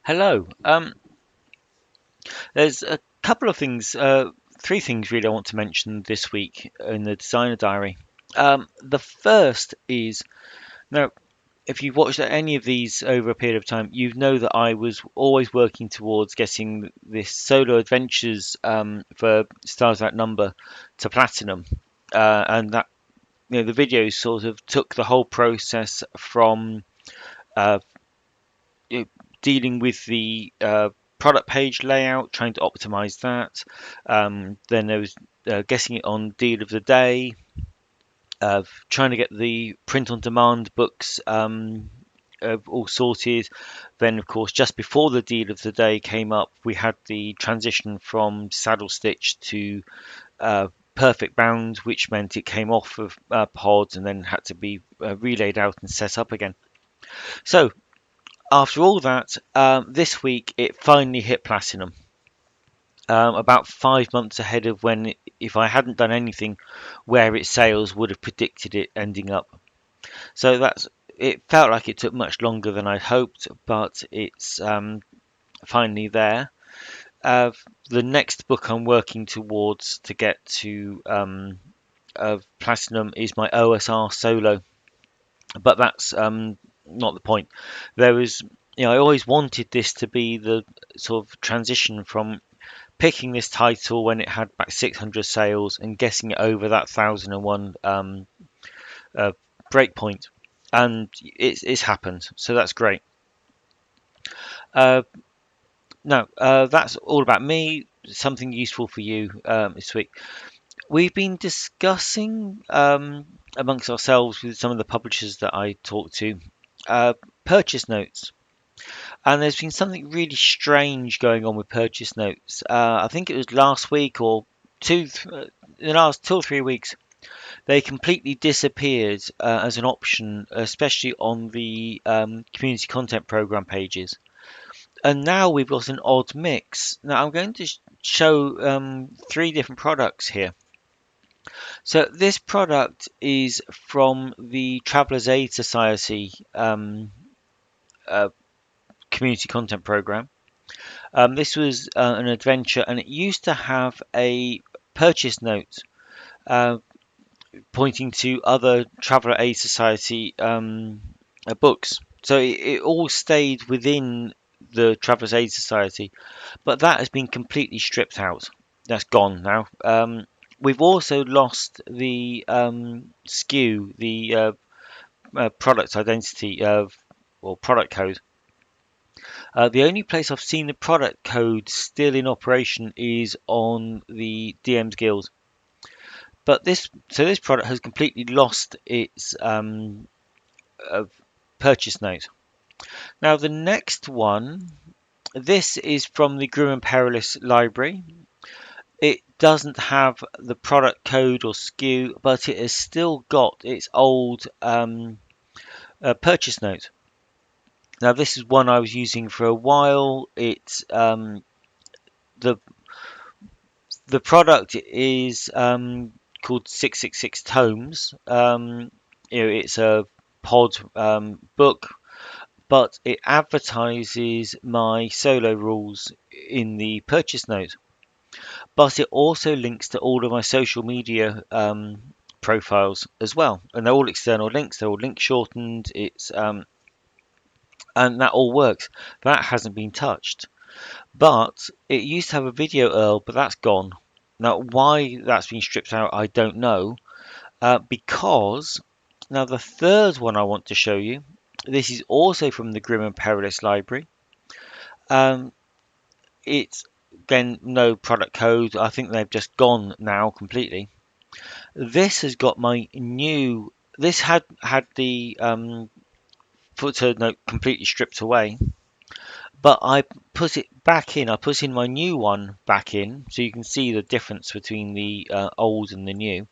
Hello. There's a couple of things, three things really I want to mention this week in the designer diary. The first is now, if you've watched any of these over a period of time, you know that I was always working towards getting this solo adventures for Stars Outnumber to platinum, and that the videos sort of took the whole process from uh, you know, dealing with the product page layout, trying to optimize that. Then there was getting it on deal of the day, trying to get the print on demand books all sorted. Then, of course, just before the deal of the day came up, we had the transition from saddle stitch to perfect bound, which meant it came off of pods and then had to be relayed out and set up again. So after all that, this week it finally hit platinum. About 5 months ahead of when, if I hadn't done anything, where its sales would have predicted it ending up. So it felt like it took much longer than I'd hoped, but it's finally there. The next book I'm working towards to get to platinum is my OSR solo, but that's not the point. There was, I always wanted this to be the sort of transition from picking this title when it had back 600 sales and getting it over that 1001 breakpoint, and it's happened. So that's great. Uh, now that's all about me. Something useful for you this week. We've been discussing amongst ourselves with some of the publishers that I talk to uh, purchase notes. And there's been something really strange going on with purchase notes. I think it was last week or in the last 2 or 3 weeks, they completely disappeared as an option, especially on the community content program pages. And now we've got an odd mix. Now I'm going to show three different products here. So this product is from the Travelers Aid Society uh, community content program. This was an adventure, and it used to have a purchase note uh, pointing to other Traveller Aid Society books. So it all stayed within the Traveller's Aid Society, but that has been completely stripped out. That's gone now. We've also lost the SKU, the product identity or product code. The only place I've seen the product code still in operation is on the DM's Guild. But this product has completely lost its purchase note. Now the next one, this is from the Grim and Perilous library. It doesn't have the product code or SKU, but it has still got its old purchase note. Now this is one I was using for a while. It's the product is called 666 Tomes. It's a pod book, but it advertises my solo rules in the purchase note. But it also links to all of my social media profiles as well, and they're all external links. They're all link shortened. It's and that all works. That hasn't been touched. But it used to have a video URL, but that's gone. Now, why that's been stripped out, I don't know. Because now the third one I want to show you, this is also from the Grim and Perilous library. It's again no product code. I think they've just gone now completely. This has got my new. This had the footer note completely stripped away, but I put it back in. I put in my new one back in, so you can see the difference between the old and the new.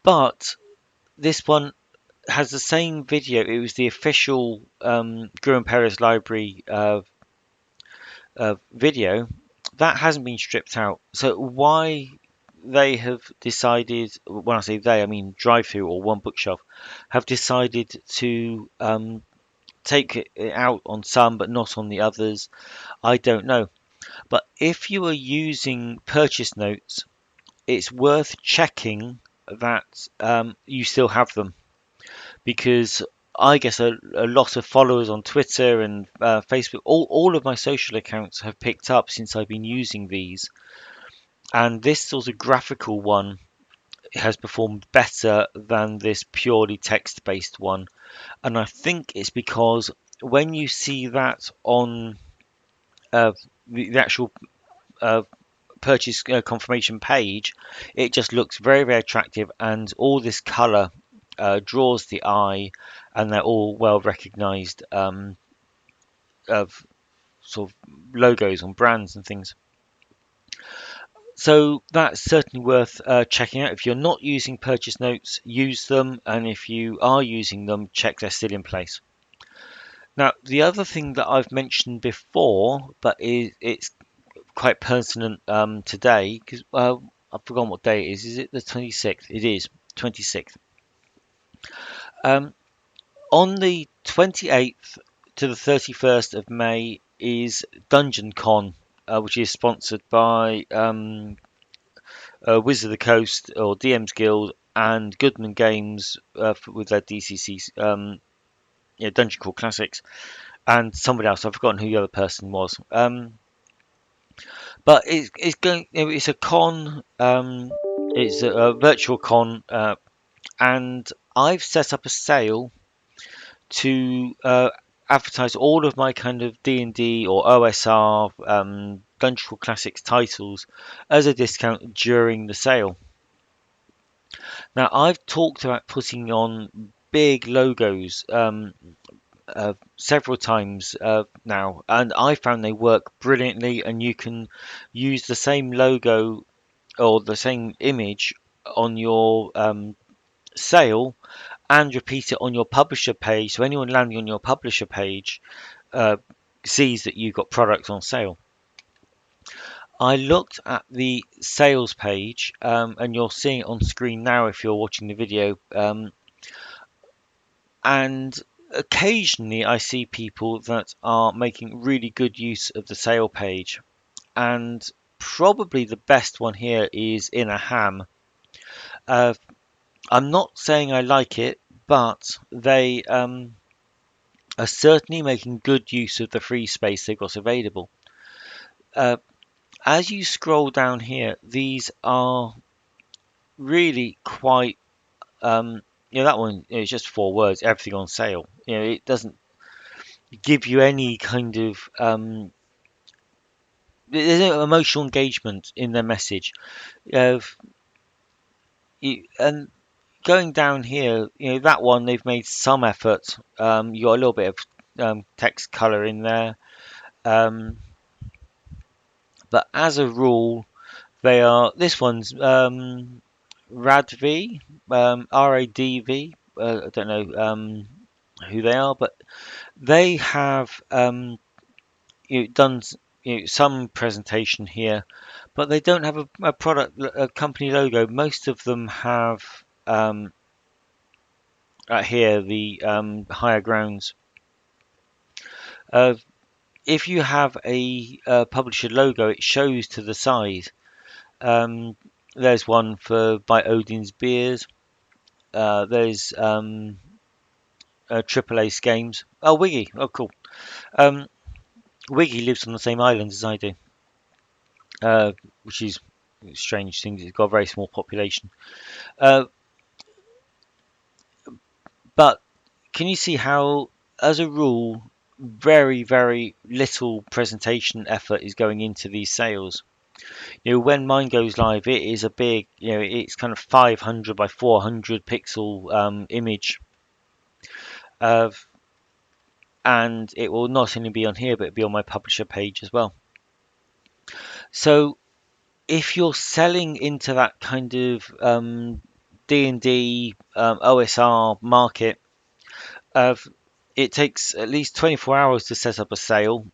But this one has the same video. It was the official Grim and Perilous library video that hasn't been stripped out. So why they have decided, when I say they, I mean DriveThru or One Bookshelf, have decided to take it out on some but not on the others. I don't know. But if you are using purchase notes, it's worth checking that you still have them, because I guess a lot of followers on Twitter and Facebook, all of my social accounts have picked up since I've been using these. And this sort of graphical one has performed better than this purely text-based one. And I think it's because when you see that on uh, the actual uh, purchase confirmation page, it just looks very, very attractive, and all this color draws the eye, and they're all well recognized of sort of logos on brands and things. So that's certainly worth checking out. If you're not using purchase notes, use them, and if you are using them, check they're still in place. Now, the other thing that I've mentioned before, but it's quite pertinent today, because I've forgotten what day it is. Is it the 26th? It is 26th. On the 28th to the 31st of May is Dungeon Con, which is sponsored by Wizard of the Coast or DM's Guild and Goodman Games with their DCC Dungeon Crawl Classics, and somebody else. I've forgotten who the other person was. But it's going. It's a con. It's a virtual con, and I've set up a sale to advertise all of my kind of D&D or OSR Dungeon Crawl Classics titles as a discount during the sale. Now, I've talked about putting on big logos several times now, and I found they work brilliantly, and you can use the same logo or the same image on your sale and repeat it on your publisher page, so anyone landing on your publisher page sees that you've got product on sale. I looked at the sales page, and you're seeing it on screen now if you're watching the video, and occasionally I see people that are making really good use of the sale page, and probably the best one here is In a Ham. I'm not saying I like it, but they are certainly making good use of the free space they've got available. As you scroll down here, these are really quite, that one is just 4 words, everything on sale. It doesn't give you any kind of, there's no emotional engagement in their message. And going down here, that one, they've made some effort. You got a little bit of text color in there. But as a rule, this one's RADV, RADV. I don't know who they are, but they have done some presentation here, but they don't have a product, a company logo. Most of them have here the higher grounds. If you have a publisher logo, it shows to the side. There's one by Odin's Beers. There's Triple Ace Games. Oh, Wiggy. Oh, cool. Wiggy lives on the same island as I do, which is a strange thing. It's got a very small population. But can you see how, as a rule, very, very little presentation effort is going into these sales? When mine goes live, it is a big, it's kind of 500 by 400 pixel image, and it will not only be on here, but it'll be on my publisher page as well. So if you're selling into that kind of D&D OSR market, it takes at least 24 hours to set up a sale.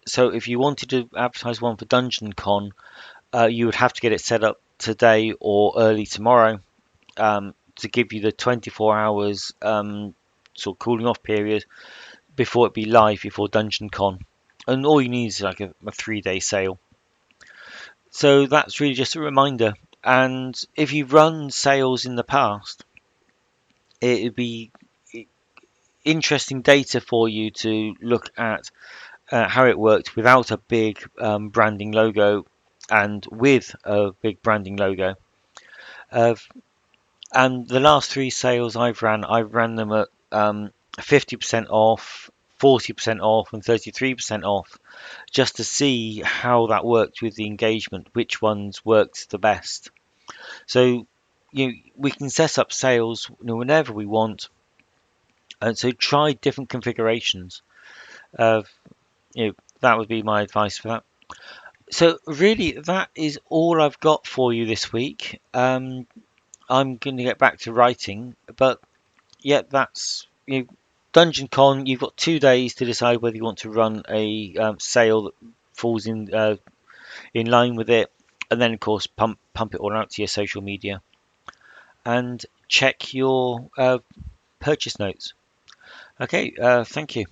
So if you wanted to advertise one for Dungeon Con, you would have to get it set up today or early tomorrow to give you the 24 hours sort of cooling off period before it be live before Dungeon Con, and all you need is like a 3-day sale. So that's really just a reminder. And if you've run sales in the past, it would be interesting data for you to look at how it worked without a big branding logo and with a big branding logo. Uh, and the last 3 sales I've ran them at 50% off, 40% off, and 33% off, just to see how that worked with the engagement, which ones worked the best. So we can set up sales whenever we want, and so try different configurations. Uh, that would be my advice for that. So really, that is all I've got for you this week. I'm going to get back to writing, but yeah, that's Dungeon Con. You've got 2 days to decide whether you want to run a sale that falls in line with it, and then of course pump it all out to your social media and check your purchase notes. Okay, thank you.